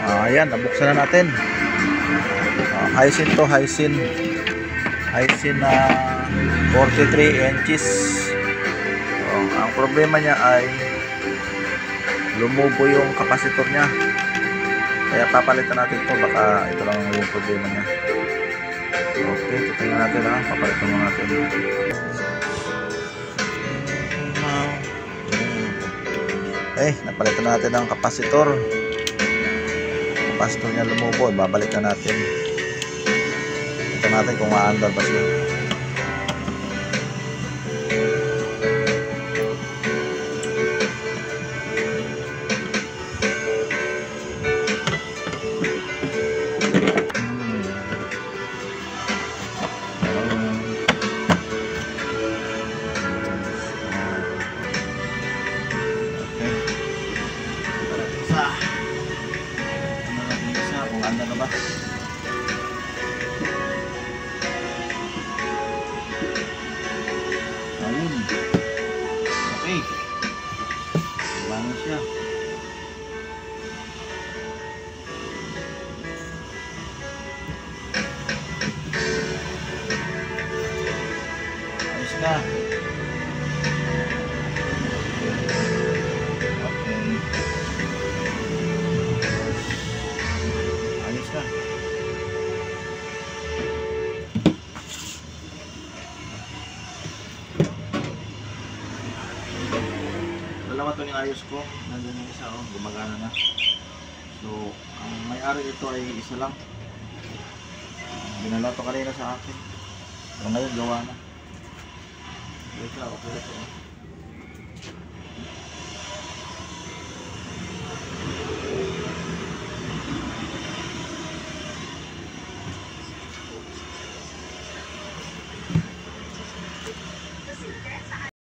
Ayan, nabuksan na natin. Hisense to, Hisense na 43 inches. Ang problema niya ay lumubo yung kapasitor niya, kaya papalitan natin to. Baka ito lang yung problema niya. Okay, titingnan natin ha. Papalitan mo natin. Napalitan natin ang kapasitor. Kapasitor niya lumubo, babalikan natin. Ito natin kung maandar ba siya. Ano ba? Ayun. Okay. Bango siya. Ayos na. Dalawa to yung ayos ko. Nandun yung isa, gumagana na. So, ang may-ari ito ay isa lang. Binala to kanina sa akin. Pero ngayon gawa na. Okay na to.